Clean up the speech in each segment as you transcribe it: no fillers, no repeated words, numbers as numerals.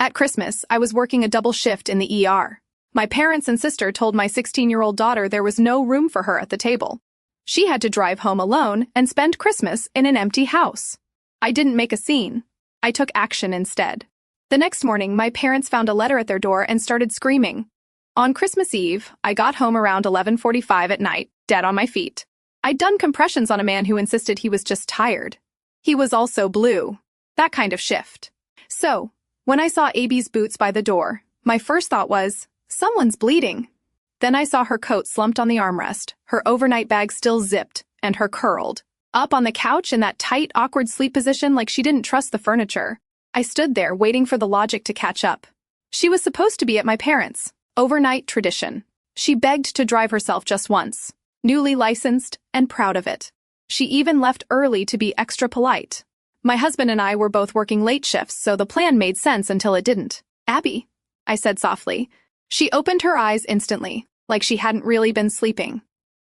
At Christmas, I was working a double shift in the ER. My parents and sister told my 16-year-old daughter there was no room for her at the table. She had to drive home alone and spend Christmas in an empty house. I didn't make a scene. I took action instead. The next morning, my parents found a letter at their door and started screaming. On Christmas Eve, I got home around 11:45 at night, dead on my feet. I'd done compressions on a man who insisted he was just tired. He was also blue. That kind of shift. So, when I saw Abby's boots by the door, my first thought was, someone's bleeding. Then I saw her coat slumped on the armrest, her overnight bag still zipped, and her curled up on the couch in that tight, awkward sleep position like she didn't trust the furniture. I stood there waiting for the logic to catch up. She was supposed to be at my parents'. Overnight tradition. She begged to drive herself just once. Newly licensed and proud of it. She even left early to be extra polite. My husband and I were both working late shifts, so the plan made sense until it didn't. Abby, I said softly. She opened her eyes instantly, like she hadn't really been sleeping.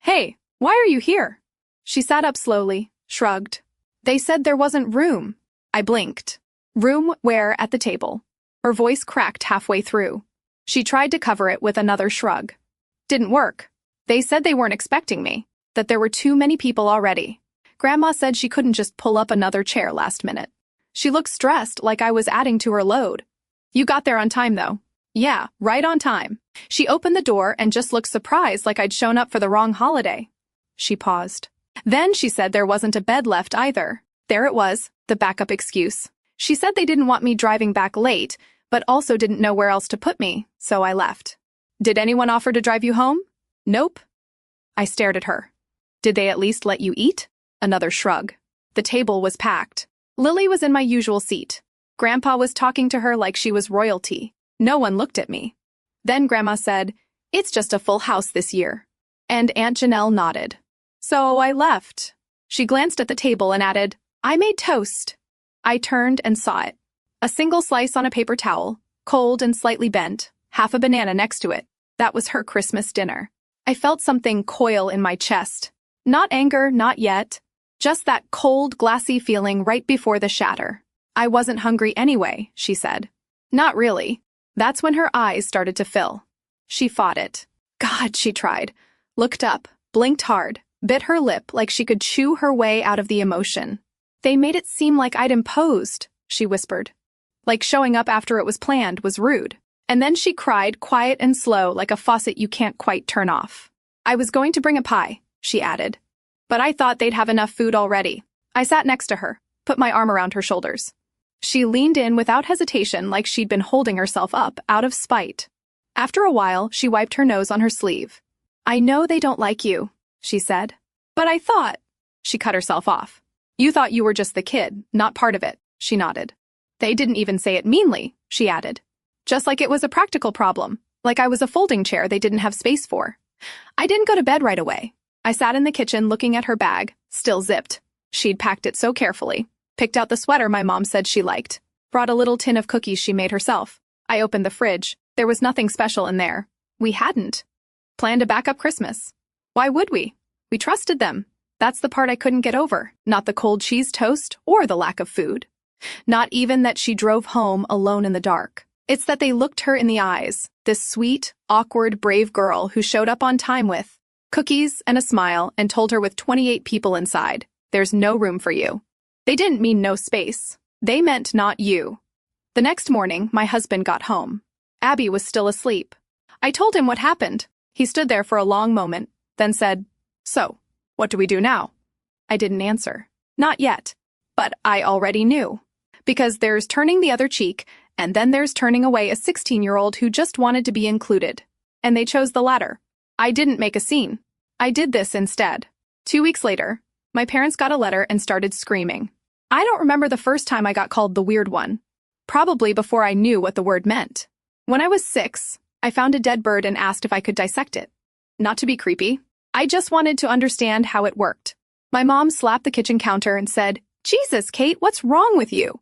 Hey, why are you here? She sat up slowly, shrugged. They said there wasn't room. I blinked. Room where at the table? Her voice cracked halfway through. She tried to cover it with another shrug. Didn't work. They said they weren't expecting me, that there were too many people already. Grandma said she couldn't just pull up another chair last minute. She looked stressed, like I was adding to her load. You got there on time, though. Yeah, right on time. She opened the door and just looked surprised, like I'd shown up for the wrong holiday. She paused. Then she said there wasn't a bed left either. There it was, the backup excuse. She said they didn't want me driving back late, but also didn't know where else to put me, so I left. Did anyone offer to drive you home? Nope. I stared at her. Did they at least let you eat? Another shrug. The table was packed. Lily was in my usual seat. Grandpa was talking to her like she was royalty. No one looked at me. Then Grandma said, "It's just a full house this year." And Aunt Janelle nodded. So I left. She glanced at the table and added, "I made toast." I turned and saw it. A single slice on a paper towel, cold and slightly bent, half a banana next to it. That was her Christmas dinner. I felt something coil in my chest. Not anger, not yet. Just that cold, glassy feeling right before the shatter. I wasn't hungry anyway, she said. Not really. That's when her eyes started to fill. She fought it. God, she tried. Looked up, blinked hard, bit her lip like she could chew her way out of the emotion. They made it seem like I'd imposed, she whispered. Like showing up after it was planned was rude. And then she cried, quiet and slow, like a faucet you can't quite turn off. I was going to bring a pie, she added. But I thought they'd have enough food already. I sat next to her, put my arm around her shoulders. She leaned in without hesitation like she'd been holding herself up out of spite. After a while, she wiped her nose on her sleeve. I know they don't like you, she said. But I thought... She cut herself off. You thought you were just the kid, not part of it, she nodded. They didn't even say it meanly, she added. Just like it was a practical problem, like I was a folding chair they didn't have space for. I didn't go to bed right away. I sat in the kitchen looking at her bag, still zipped. She'd packed it so carefully. Picked out the sweater my mom said she liked. Brought a little tin of cookies she made herself. I opened the fridge. There was nothing special in there. We hadn't planned a backup Christmas. Why would we? We trusted them. That's the part I couldn't get over. Not the cold cheese toast or the lack of food. Not even that she drove home alone in the dark. It's that they looked her in the eyes, this sweet, awkward, brave girl who showed up on time with cookies and a smile and told her with 28 people inside, there's no room for you. They didn't mean no space. They meant not you. The next morning, my husband got home. Abby was still asleep. I told him what happened. He stood there for a long moment, then said, So, what do we do now? I didn't answer. Not yet. But I already knew. Because there's turning the other cheek, and then there's turning away a 16-year-old who just wanted to be included. And they chose the latter. I didn't make a scene. I did this instead. 2 weeks later, my parents got a letter and started screaming. I don't remember the first time I got called the weird one. Probably before I knew what the word meant. When I was 6, I found a dead bird and asked if I could dissect it. Not to be creepy. I just wanted to understand how it worked. My mom slapped the kitchen counter and said, Jesus, Kate, what's wrong with you?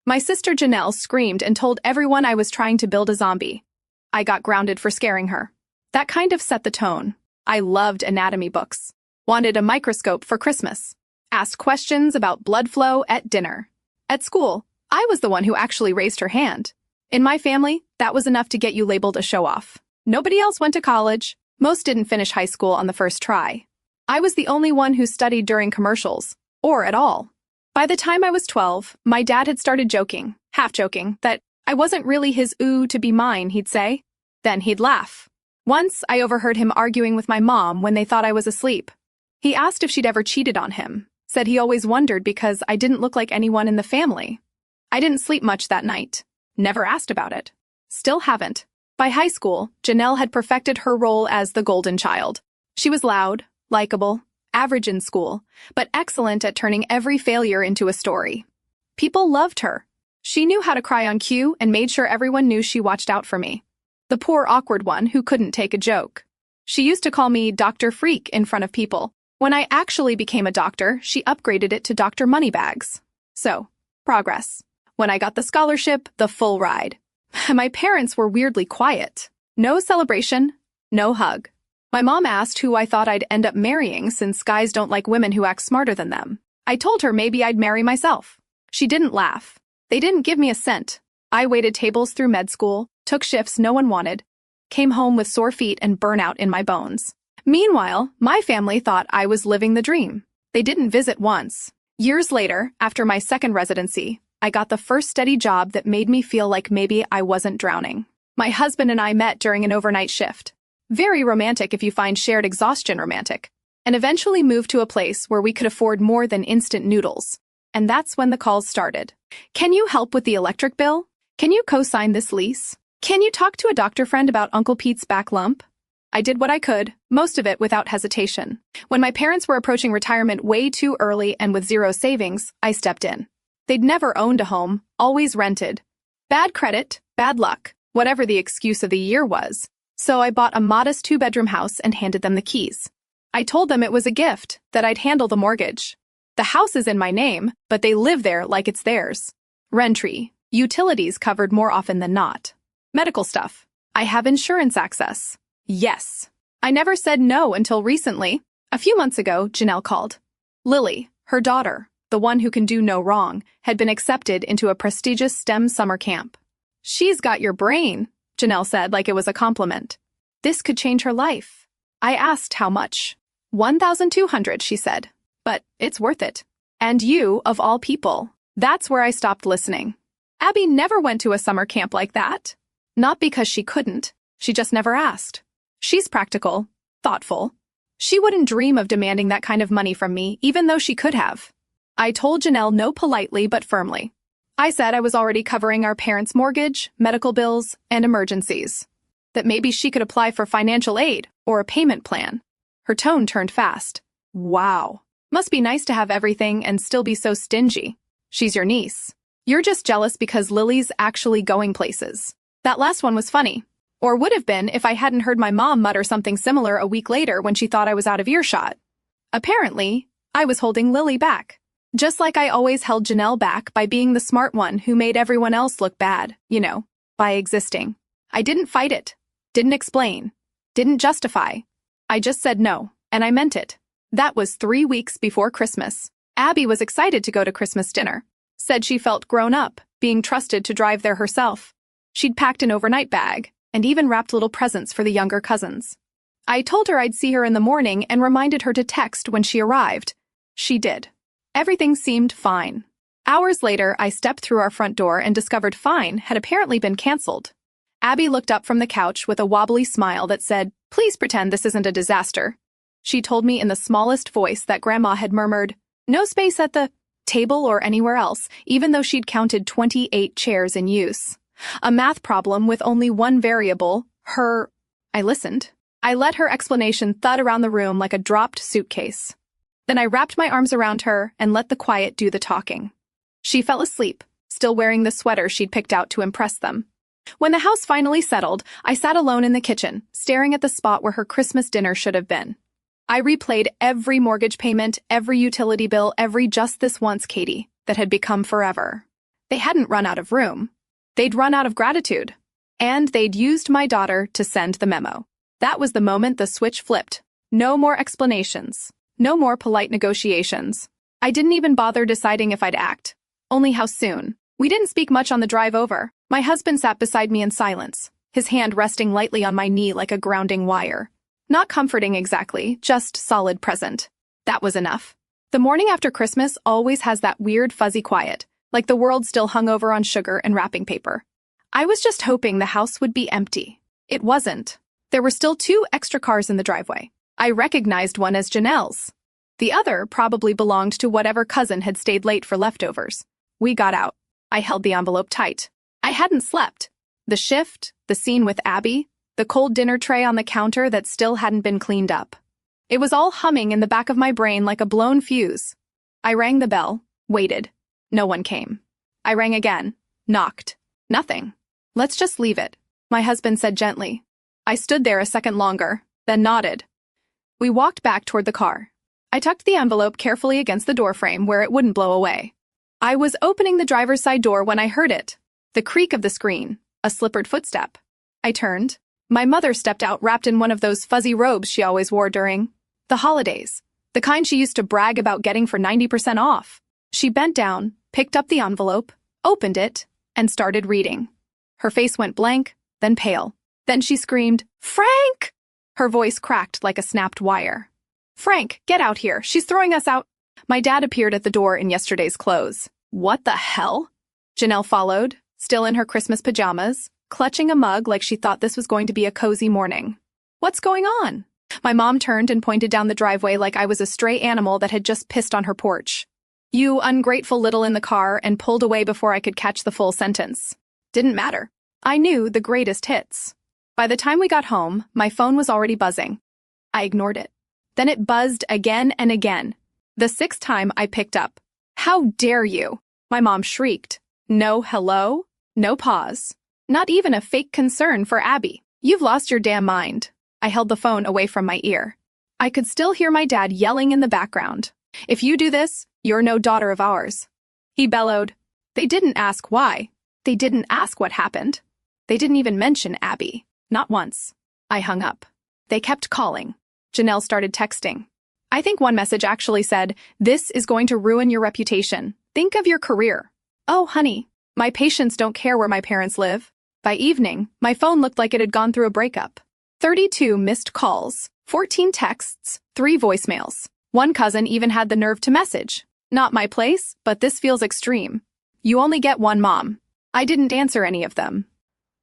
My sister Janelle screamed and told everyone I was trying to build a zombie. I got grounded for scaring her. That kind of set the tone. I loved anatomy books. Wanted a microscope for Christmas. Asked questions about blood flow at dinner. At school, I was the one who actually raised her hand. In my family, that was enough to get you labeled a show-off. Nobody else went to college. Most didn't finish high school on the first try. I was the only one who studied during commercials, or at all. By the time I was 12, my dad had started joking, half joking, that I wasn't really his ooh to be mine, he'd say. Then he'd laugh. Once, I overheard him arguing with my mom when they thought I was asleep. He asked if she'd ever cheated on him, said he always wondered because I didn't look like anyone in the family. I didn't sleep much that night. Never asked about it. Still haven't. By high school, Janelle had perfected her role as the golden child. She was loud, likable, average in school, but excellent at turning every failure into a story. People loved her. She knew how to cry on cue and made sure everyone knew she watched out for me. The poor awkward one who couldn't take a joke. She used to call me Dr. Freak in front of people. When I actually became a doctor, she upgraded it to Dr. Moneybags. So, progress. When I got the scholarship, the full ride. My parents were weirdly quiet. No celebration, no hug. My mom asked who I thought I'd end up marrying since guys don't like women who act smarter than them. I told her maybe I'd marry myself. She didn't laugh. They didn't give me a cent. I waited tables through med school, took shifts no one wanted, came home with sore feet and burnout in my bones. Meanwhile, my family thought I was living the dream. They didn't visit once. Years later, after my second residency, I got the first steady job that made me feel like maybe I wasn't drowning. My husband and I met during an overnight shift. Very romantic if you find shared exhaustion romantic. And eventually moved to a place where we could afford more than instant noodles. And that's when the calls started. Can you help with the electric bill? Can you co-sign this lease? Can you talk to a doctor friend about Uncle Pete's back lump? I did what I could, most of it without hesitation. When my parents were approaching retirement way too early and with zero savings, I stepped in. They'd never owned a home, always rented. Bad credit, bad luck, whatever the excuse of the year was. So I bought a modest 2-bedroom house and handed them the keys. I told them it was a gift, that I'd handle the mortgage. The house is in my name, but they live there like it's theirs. Rentry, utilities covered more often than not. Medical stuff. I have insurance access. Yes. I never said no until recently. A few months ago, Janelle called. Lily, her daughter, the one who can do no wrong, had been accepted into a prestigious STEM summer camp. She's got your brain, Janelle said like it was a compliment. This could change her life. I asked how much. $1,200, she said. But it's worth it. And you, of all people. That's where I stopped listening. Abby never went to a summer camp like that. Not because she couldn't. She just never asked. She's practical, thoughtful. She wouldn't dream of demanding that kind of money from me, even though she could have. I told Janelle no politely but firmly. I said I was already covering our parents' mortgage, medical bills, and emergencies. That maybe she could apply for financial aid or a payment plan. Her tone turned fast. Wow. Must be nice to have everything and still be so stingy. She's your niece. You're just jealous because Lily's actually going places. That last one was funny. Or would have been if I hadn't heard my mom mutter something similar a week later when she thought I was out of earshot. Apparently, I was holding Lily back. Just like I always held Janelle back by being the smart one who made everyone else look bad, by existing. I didn't fight it, didn't explain, didn't justify. I just said no, and I meant it. That was 3 weeks before Christmas. Abby was excited to go to Christmas dinner. Said she felt grown up, being trusted to drive there herself. She'd packed an overnight bag, and even wrapped little presents for the younger cousins. I told her I'd see her in the morning and reminded her to text when she arrived. She did. Everything seemed fine. Hours later, I stepped through our front door and discovered Fine had apparently been canceled. Abby looked up from the couch with a wobbly smile that said, "Please pretend this isn't a disaster." She told me in the smallest voice that Grandma had murmured, "No space at the table or anywhere else," even though she'd counted 28 chairs in use. A math problem with only one variable, her... I listened. I let her explanation thud around the room like a dropped suitcase. Then I wrapped my arms around her and let the quiet do the talking. She fell asleep, still wearing the sweater she'd picked out to impress them. When the house finally settled, I sat alone in the kitchen, staring at the spot where her Christmas dinner should have been. I replayed every mortgage payment, every utility bill, every just this once Katie that had become forever. They hadn't run out of room. They'd run out of gratitude. And they'd used my daughter to send the memo. That was the moment the switch flipped. No more explanations. No more polite negotiations. I didn't even bother deciding if I'd act. Only how soon. We didn't speak much on the drive over. My husband sat beside me in silence, his hand resting lightly on my knee like a grounding wire. Not comforting exactly, just solid present. That was enough. The morning after Christmas always has that weird fuzzy quiet, like the world still hung over on sugar and wrapping paper. I was just hoping the house would be empty. It wasn't. There were still 2 extra cars in the driveway. I recognized one as Janelle's. The other probably belonged to whatever cousin had stayed late for leftovers. We got out. I held the envelope tight. I hadn't slept. The shift, the scene with Abby, the cold dinner tray on the counter that still hadn't been cleaned up. It was all humming in the back of my brain like a blown fuse. I rang the bell, waited. No one came. I rang again, knocked. Nothing. Let's just leave it, my husband said gently. I stood there a second longer, then nodded. We walked back toward the car. I tucked the envelope carefully against the doorframe where it wouldn't blow away. I was opening the driver's side door when I heard it. The creak of the screen, a slippered footstep. I turned. My mother stepped out wrapped in one of those fuzzy robes she always wore during the holidays, the kind she used to brag about getting for 90% off. She bent down, picked up the envelope, opened it, and started reading. Her face went blank, then pale. Then she screamed, "Frank!" Her voice cracked like a snapped wire. "Frank, get out here. She's throwing us out." My dad appeared at the door in yesterday's clothes. What the hell? Janelle followed, still in her Christmas pajamas, clutching a mug like she thought this was going to be a cozy morning. What's going on? My mom turned and pointed down the driveway like I was a stray animal that had just pissed on her porch. "You ungrateful little," in the car, and pulled away before I could catch the full sentence. Didn't matter. I knew the greatest hits. By the time we got home, my phone was already buzzing. I ignored it. Then it buzzed again and again. The 6th time I picked up. "How dare you?" My mom shrieked. No hello, no pause. Not even a fake concern for Abby. "You've lost your damn mind." I held the phone away from my ear. I could still hear my dad yelling in the background. "If you do this, you're no daughter of ours." He bellowed. They didn't ask why. They didn't ask what happened. They didn't even mention Abby. Not once. I hung up. They kept calling. Janelle started texting. I think one message actually said, "This is going to ruin your reputation. Think of your career." Oh, honey, my patients don't care where my parents live. By evening, my phone looked like it had gone through a breakup. 32 missed calls, 14 texts, 3 voicemails. One cousin even had the nerve to message. "Not my place, but this feels extreme. You only get one mom." I didn't answer any of them.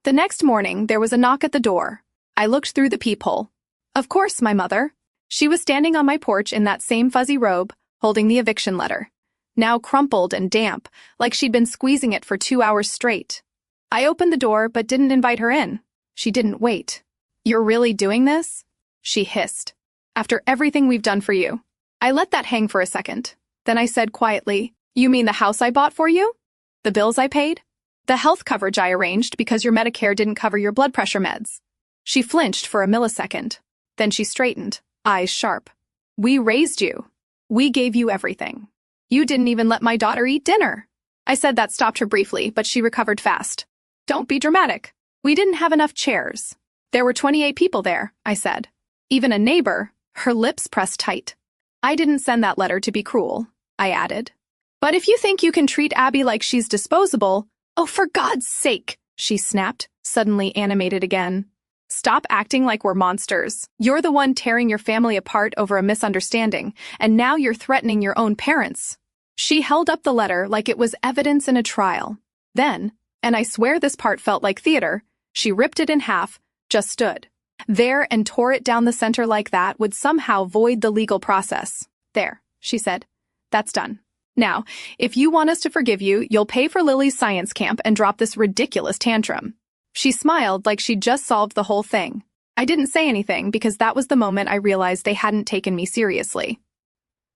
The next morning, there was a knock at the door. I looked through the peephole. Of course, my mother. She was standing on my porch in that same fuzzy robe, holding the eviction letter, now crumpled and damp, like she'd been squeezing it for 2 hours straight. I opened the door but didn't invite her in. She didn't wait. "You're really doing this?" she hissed. "After everything we've done for you." I let that hang for a second. Then I said quietly, "You mean the house I bought for you? The bills I paid? The health coverage I arranged because your Medicare didn't cover your blood pressure meds?" She flinched for a millisecond. Then she straightened, eyes sharp. "We raised you. We gave you everything. You didn't even let my daughter eat dinner." I said that stopped her briefly, but she recovered fast. "Don't be dramatic. We didn't have enough chairs." "There were 28 people there," I said. "Even a neighbor." Her lips pressed tight. "I didn't send that letter to be cruel," I added. "But if you think you can treat Abby like she's disposable—" "Oh, for God's sake," she snapped, suddenly animated again. "Stop acting like we're monsters. You're the one tearing your family apart over a misunderstanding, and now you're threatening your own parents." She held up the letter like it was evidence in a trial. Then, and I swear this part felt like theater, she ripped it in half, just stood there and tore it down the center like that would somehow void the legal process. "There," she said. "That's done. Now, if you want us to forgive you, you'll pay for Lily's science camp and drop this ridiculous tantrum." She smiled like she'd just solved the whole thing. I didn't say anything because that was the moment I realized they hadn't taken me seriously.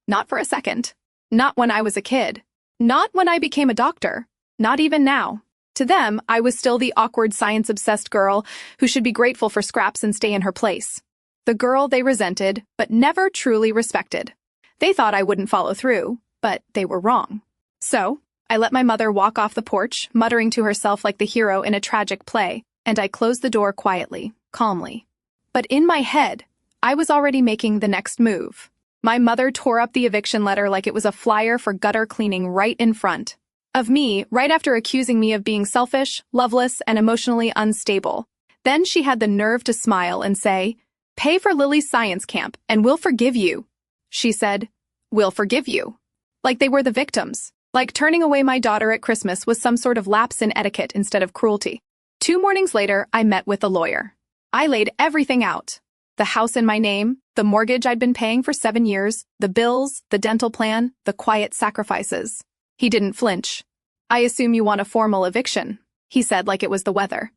Not for a second. Not when I was a kid. Not when I became a doctor. Not even now. To them, I was still the awkward science-obsessed girl who should be grateful for scraps and stay in her place. The girl they resented, but never truly respected. They thought I wouldn't follow through, but they were wrong. So, I let my mother walk off the porch, muttering to herself like the hero in a tragic play, and I closed the door quietly, calmly. But in my head, I was already making the next move. My mother tore up the eviction letter like it was a flyer for gutter cleaning right in front. of me right after accusing me of being selfish, loveless, and emotionally unstable. Then she had the nerve to smile and say, "Pay for Lily's science camp and we'll forgive you." She said, "We'll forgive you." Like they were the victims. Like turning away my daughter at Christmas was some sort of lapse in etiquette instead of cruelty. 2 mornings later, I met with a lawyer. I laid everything out. The house in my name, the mortgage I'd been paying for 7 years, the bills, the dental plan, the quiet sacrifices. He didn't flinch. "I assume you want a formal eviction," he said like it was the weather.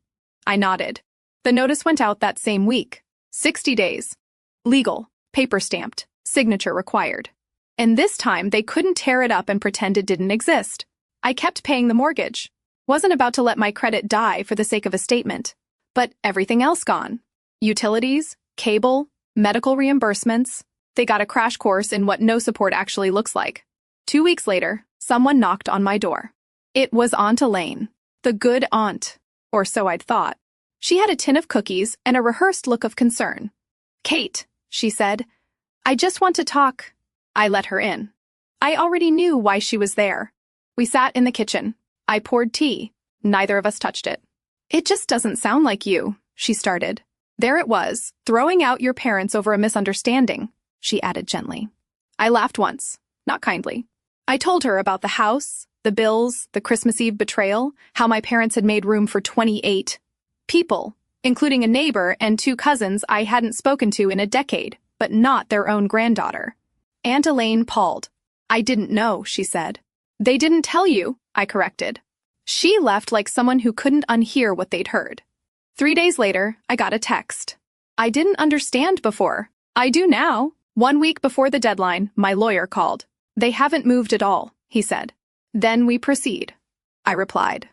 I nodded. The notice went out that same week. 60 days. Legal, paper stamped, signature required. And this time they couldn't tear it up and pretend it didn't exist. I kept paying the mortgage. Wasn't about to let my credit die for the sake of a statement. But everything else gone. Utilities, cable, medical reimbursements. They got a crash course in what no support actually looks like. 2 weeks later, someone knocked on my door. It was Aunt Elaine, the good aunt, or so I'd thought. She had a tin of cookies and a rehearsed look of concern. "Kate," she said, "I just want to talk." I let her in. I already knew why she was there. We sat in the kitchen. I poured tea. Neither of us touched it. "It just doesn't sound like you," she started. "There it was, throwing out your parents over a misunderstanding," she added gently. I laughed once, not kindly. I told her about the house, the bills, the Christmas Eve betrayal, how my parents had made room for 28 people, including a neighbor and 2 cousins I hadn't spoken to in a decade, but not their own granddaughter. Aunt Elaine palled. "I didn't know," she said. "They didn't tell you," I corrected. She left like someone who couldn't unhear what they'd heard. 3 days later, I got a text. I didn't understand before. I do now. 1 week before the deadline, my lawyer called. "They haven't moved at all," he said. "Then we proceed," I replied.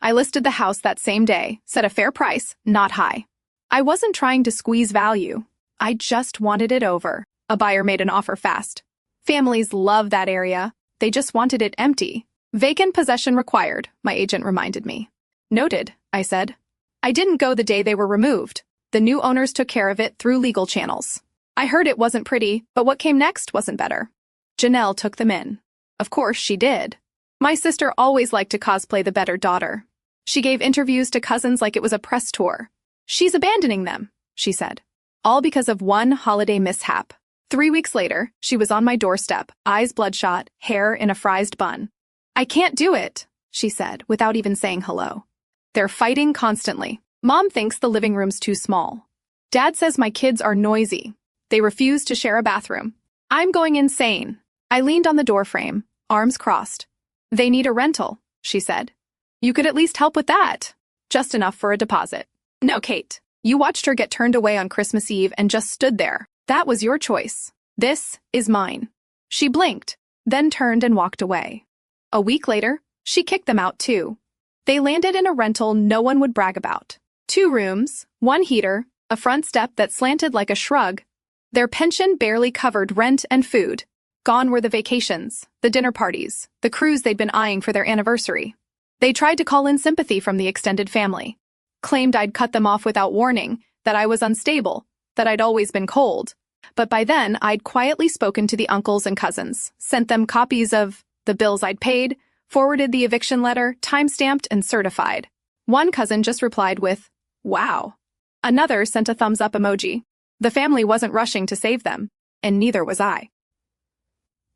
I listed the house that same day, set a fair price, not high. I wasn't trying to squeeze value. I just wanted it over. A buyer made an offer fast. Families love that area. They just wanted it empty. "Vacant possession required," my agent reminded me. "Noted," I said. I didn't go the day they were removed. The new owners took care of it through legal channels. I heard it wasn't pretty, but what came next wasn't better. Janelle took them in. Of course she did. My sister always liked to cosplay the better daughter. She gave interviews to cousins like it was a press tour. "She's abandoning them," she said. All because of one holiday mishap. 3 weeks later, she was on my doorstep, eyes bloodshot, hair in a frizzed bun. "I can't do it," she said, without even saying hello. "They're fighting constantly. Mom thinks the living room's too small. Dad says my kids are noisy. They refuse to share a bathroom. I'm going insane." I leaned on the doorframe, arms crossed. "They need a rental," she said. "You could at least help with that. Just enough for a deposit." "No, Kate. You watched her get turned away on Christmas Eve and just stood there. That was your choice. This is mine." She blinked, then turned and walked away. A week later, she kicked them out too. They landed in a rental no one would brag about. 2 rooms, 1 heater, a front step that slanted like a shrug. Their pension barely covered rent and food. Gone were the vacations, the dinner parties, the cruise they'd been eyeing for their anniversary. They tried to call in sympathy from the extended family. Claimed I'd cut them off without warning, that I was unstable, that I'd always been cold. But by then, I'd quietly spoken to the uncles and cousins, sent them copies of the bills I'd paid, forwarded the eviction letter, time-stamped and certified. One cousin just replied with, "Wow." Another sent a thumbs-up emoji. The family wasn't rushing to save them, and neither was I.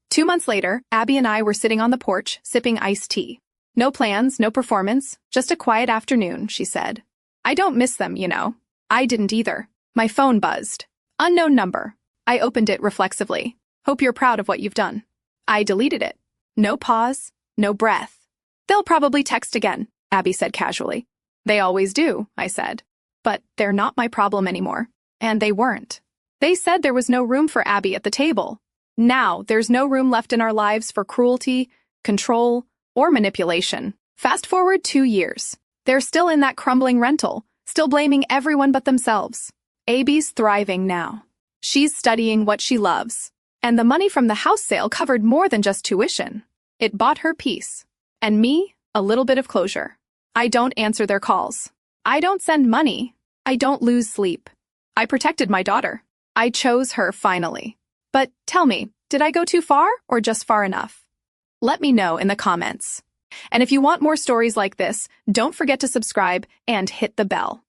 2 months later, Abby and I were sitting on the porch, sipping iced tea. "No plans, no performance, just a quiet afternoon," she said. "I don't miss them, you know." I didn't either. My phone buzzed. Unknown number. I opened it reflexively. "Hope you're proud of what you've done." I deleted it. No pause, no breath. "They'll probably text again," Abby said casually. "They always do," I said. But they're not my problem anymore. And they weren't. They said there was no room for Abby at the table. Now, there's no room left in our lives for cruelty, control, or manipulation. Fast forward 2 years. They're still in that crumbling rental, still blaming everyone but themselves. Abby's thriving now. She's studying what she loves. And the money from the house sale covered more than just tuition. It bought her peace. And me, a little bit of closure. I don't answer their calls. I don't send money. I don't lose sleep. I protected my daughter. I chose her finally. But tell me, did I go too far or just far enough? Let me know in the comments. And if you want more stories like this, don't forget to subscribe and hit the bell.